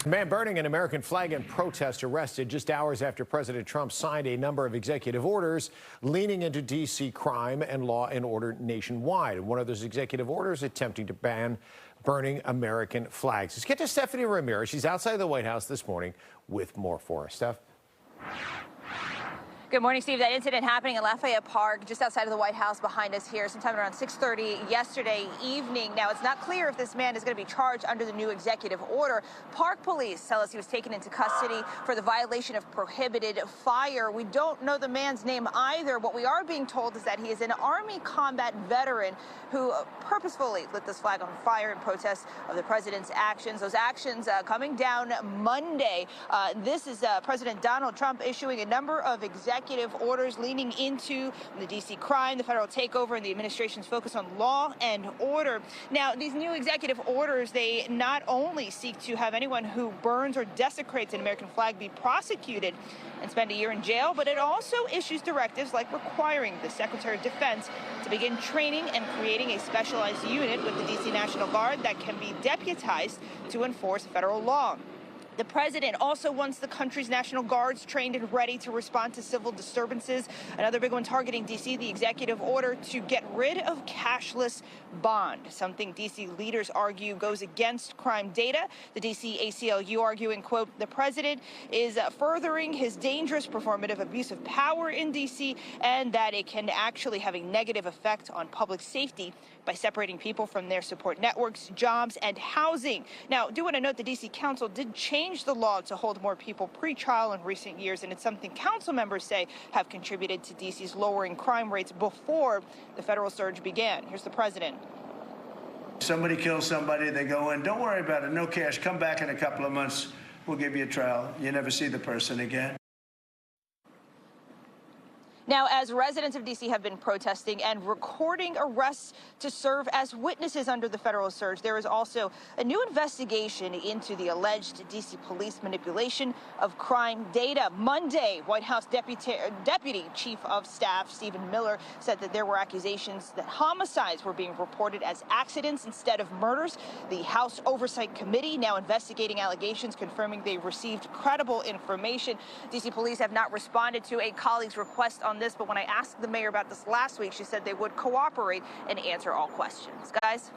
A man burning an American flag in protest arrested just hours after President Trump signed a number of executive orders leaning into D.C. crime and law and order nationwide. And one of those executive orders attempting to ban burning American flags. Let's get to Stephanie Ramirez. She's outside the White House this morning with more for us. Steph? Good morning, Steve. That incident happening in Lafayette Park, just outside of the White House behind us here, sometime around 6:30 yesterday evening. Now, it's not clear if this man is going to be charged under the new executive order. Park police tell us he was taken into custody for the violation of prohibited fire. We don't know the man's name either. What we are being told is that he is an Army combat veteran who purposefully lit this flag on fire in protest of the president's actions. Those actions coming down Monday. This is President Donald Trump issuing a number of executive orders leaning into the D.C. crime, the federal takeover, and the administration's focus on law and order. Now, these new executive orders, they not only seek to have anyone who burns or desecrates an American flag be prosecuted and spend a year in jail, but it also issues directives like requiring the Secretary of Defense to begin training and creating a specialized unit with the D.C. National Guard that can be deputized to enforce federal law. The president also wants the country's National Guards trained and ready to respond to civil disturbances. Another big one targeting D.C., the executive order to get rid of cashless bond, something D.C. leaders argue goes against crime data. The D.C. ACLU arguing, quote, the president is furthering his dangerous performative abuse of power in D.C. and that it can actually have a negative effect on public safety by separating people from their support networks, jobs, and housing. Now, I do want to note the D.C. Council did change the law to hold more people pre-trial in recent years, and it's something council members say have contributed to D.C.'s lowering crime rates before the federal surge began. Here's the president. Somebody kills somebody, they go in, don't worry about it, no cash, come back in a couple of months, we'll give you a trial. You never see the person again. Now, as residents of D.C. have been protesting and recording arrests to serve as witnesses under the federal surge, there is also a new investigation into the alleged D.C. police manipulation of crime data. Monday, White House Deputy Chief of Staff Stephen Miller said that there were accusations that homicides were being reported as accidents instead of murders. The House Oversight Committee now investigating allegations, confirming they received credible information. D.C. police have not responded to a colleague's request on this, but when I asked the mayor about this last week, she said they would cooperate and answer all questions. Guys?